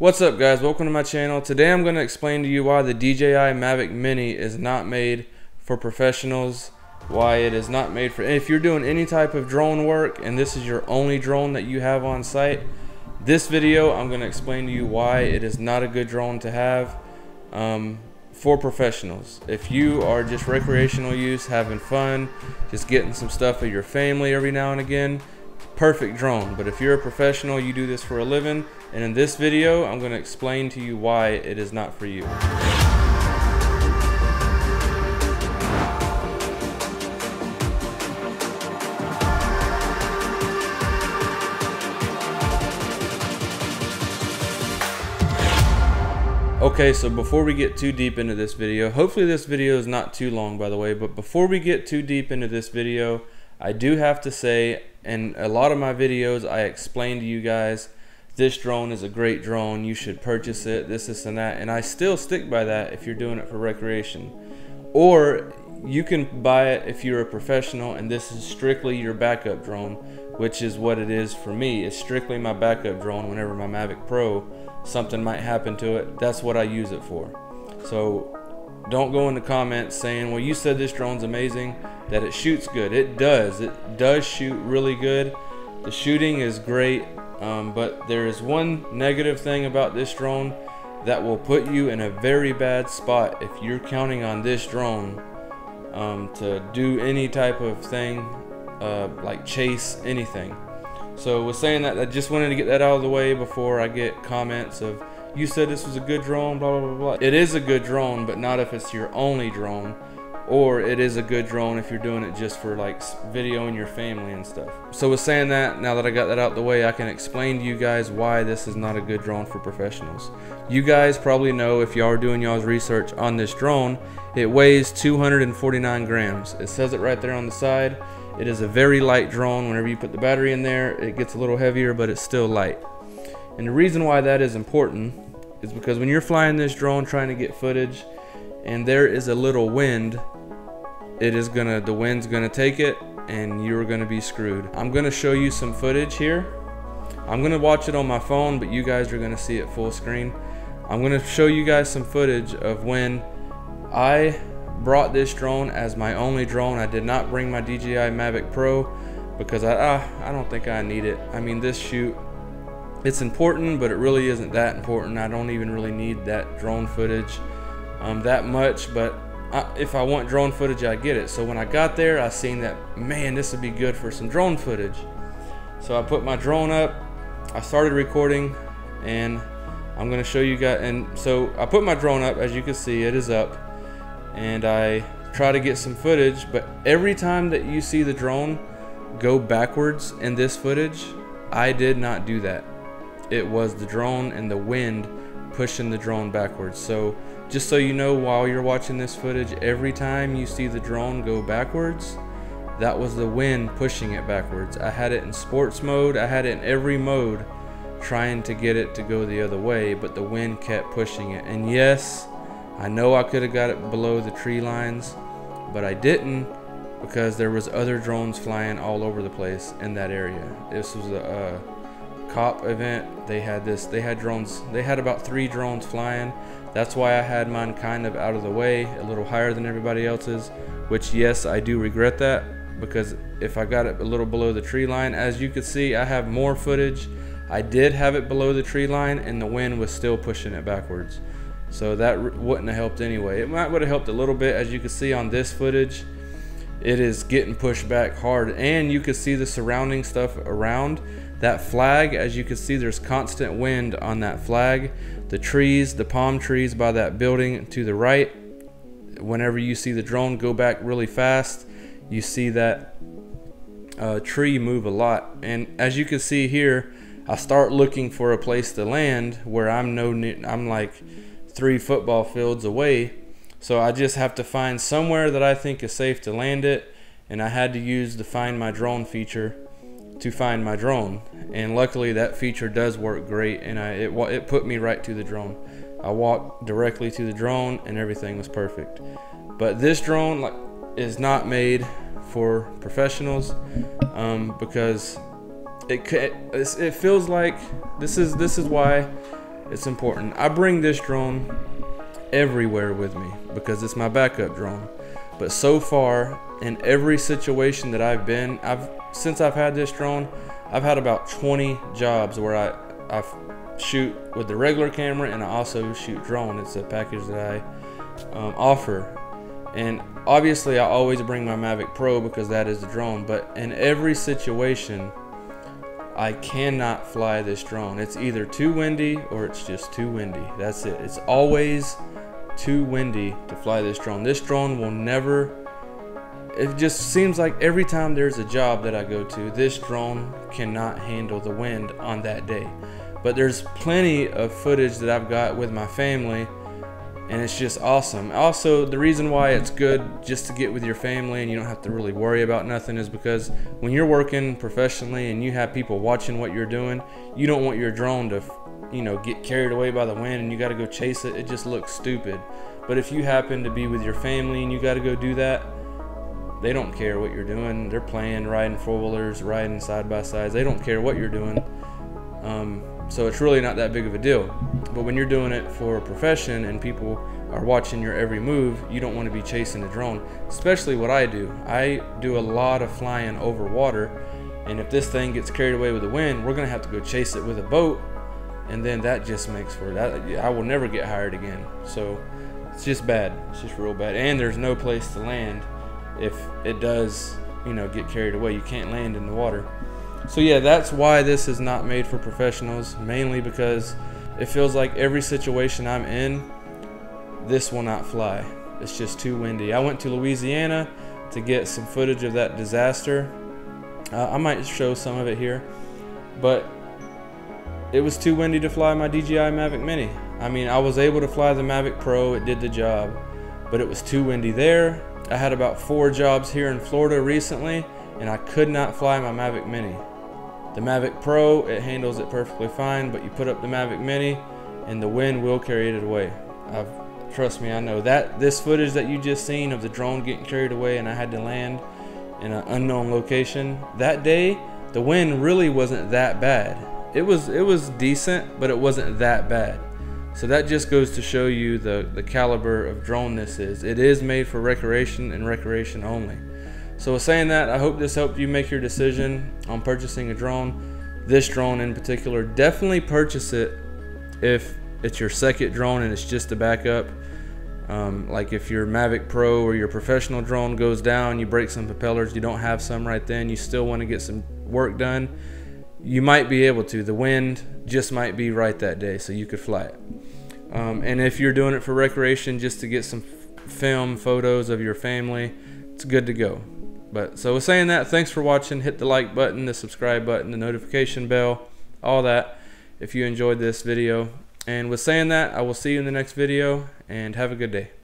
What's up, guys? Welcome to my channel. Today I'm going to explain to you why the DJI Mavic Mini is not made for professionals, why it is not made for if you're doing any type of drone work and this is your only drone that you have on site. This video I'm going to explain to you why it is not a good drone to have for professionals. If you are just recreational use, having fun, just getting some stuff for your family every now and again, perfect drone. But if you're a professional, you do this for a living, and in this video I'm going to explain to you why it is not for you. Okay, so before we get too deep into this video, hopefully this video is not too long, by the way, but before we get too deep into this video, I do have to say, in a lot of my videos I explain to you guys this drone is a great drone, you should purchase it, this and that, and I still stick by that if you're doing it for recreation. Or you can buy it if you're a professional and this is strictly your backup drone, which is what it is for me. It's strictly my backup drone. Whenever my Mavic Pro, something might happen to it, that's what I use it for. So don't go in the comments saying, well, you said this drone's amazing, that it shoots good. It does shoot really good. The shooting is great, but there is one negative thing about this drone that will put you in a very bad spot if you're counting on this drone to do any type of thing, like chase anything. So with saying that, I just wanted to get that out of the way before I get comments of, you said this was a good drone, blah, blah, blah, blah. It is a good drone, but not if it's your only drone. Or it is a good drone if you're doing it just for like videoing your family and stuff. So with saying that, now that I got that out the way, I can explain to you guys why this is not a good drone for professionals. You guys probably know, if y'all are doing y'all's research on this drone, it weighs 249 grams. It says it right there on the side. It is a very light drone. Whenever you put the battery in there, it gets a little heavier, but it's still light. And the reason why that is important is because when you're flying this drone trying to get footage and there is a little wind, the wind's gonna take it and you're gonna be screwed. I'm gonna show you some footage here. I'm gonna watch it on my phone, but you guys are gonna see it full screen. I'm gonna show you guys some footage of when I brought this drone as my only drone. I did not bring my DJI Mavic Pro because I don't think I need it. I mean, this shoot, it's important, but it really isn't that important. I don't even really need that drone footage that much, but if I want drone footage, I get it. So when I got there, I seen that, man, this would be good for some drone footage. So I put my drone up, I started recording, and I'm gonna show you guys. And so I put my drone up, as you can see, it is up, and I try to get some footage, but every time that you see the drone go backwards in this footage, I did not do that. It was the drone and the wind pushing the drone backwards. So just so you know, while you're watching this footage, every time you see the drone go backwards, that was the wind pushing it backwards. I had it in sports mode, I had it in every mode trying to get it to go the other way, but the wind kept pushing it. And yes, I know I could have got it below the tree lines, but I didn't, because there was other drones flying all over the place in that area. This was a cop event. They had drones, they had about 3 drones flying. That's why I had mine kind of out of the way, a little higher than everybody else's, which, yes, I do regret that, because if I got it a little below the tree line, as you could see, I have more footage. I did have it below the tree line and the wind was still pushing it backwards. So that wouldn't have helped anyway. It would have helped a little bit. As you can see on this footage, it is getting pushed back hard, and you can see the surrounding stuff around that flag. As you can see, there's constant wind on that flag. The trees, the palm trees by that building to the right, whenever you see the drone go back really fast, you see that tree move a lot. And as you can see here, I start looking for a place to land where I'm like 3 football fields away. So I just have to find somewhere that I think is safe to land it, and I had to use the Find My Drone feature to find my drone, and luckily that feature does work great, and it put me right to the drone. I walked directly to the drone and everything was perfect. But this drone is not made for professionals, because it feels like this is why it's important. I bring this drone everywhere with me because it's my backup drone. But so far, in every situation that I've been, since I've had this drone, I've had about 20 jobs where I shoot with the regular camera, and I also shoot drone. It's a package that I offer. And obviously I always bring my Mavic Pro because that is the drone, but in every situation I cannot fly this drone. It's either too windy or it's just too windy. That's it. It's always too windy to fly this drone. This drone will never, it just seems like every time there's a job that I go to, this drone cannot handle the wind on that day. But there's plenty of footage that I've got with my family, and it's just awesome. Also, the reason why it's good just to get with your family and you don't have to really worry about nothing is because when you're working professionally and you have people watching what you're doing, you don't want your drone to, you know, get carried away by the wind and you got to go chase it. It just looks stupid. But if you happen to be with your family and you got to go do that, they don't care what you're doing. They're playing, riding four-wheelers, riding side-by-sides. They don't care what you're doing. So it's really not that big of a deal. But when you're doing it for a profession and people are watching your every move, you don't want to be chasing a drone, especially what I do. I do a lot of flying over water, and if this thing gets carried away with the wind, we're gonna have to go chase it with a boat, and then that just makes for that. I will never get hired again. So it's just bad. It's just real bad. And there's no place to land if it does, you know, get carried away. You can't land in the water. So yeah, that's why this is not made for professionals, mainly because it feels like every situation I'm in, this will not fly. It's just too windy. I went to Louisiana to get some footage of that disaster. I might show some of it here, but it was too windy to fly my DJI Mavic Mini. I mean, I was able to fly the Mavic Pro, it did the job, but it was too windy there. I had about 4 jobs here in Florida recently, and I could not fly my Mavic Mini. The Mavic Pro, it handles it perfectly fine, but you put up the Mavic Mini and the wind will carry it away. Trust me, I know that. This footage that you just seen of the drone getting carried away and I had to land in an unknown location, that day the wind really wasn't that bad. It was decent, but it wasn't that bad. So that just goes to show you the caliber of drone this is. It is made for recreation and recreation only. So with saying that, I hope this helped you make your decision on purchasing a drone. This drone in particular, definitely purchase it if it's your second drone and it's just a backup. Like if your Mavic Pro or your professional drone goes down, you break some propellers, you don't have some right then, you still want to get some work done, you might be able to. The wind just might be right that day, so you could fly it. And if you're doing it for recreation, just to get some film photos of your family, it's good to go. But so with saying that, thanks for watching. Hit the like button, the subscribe button, the notification bell, all that if you enjoyed this video. And with saying that, I will see you in the next video, and have a good day.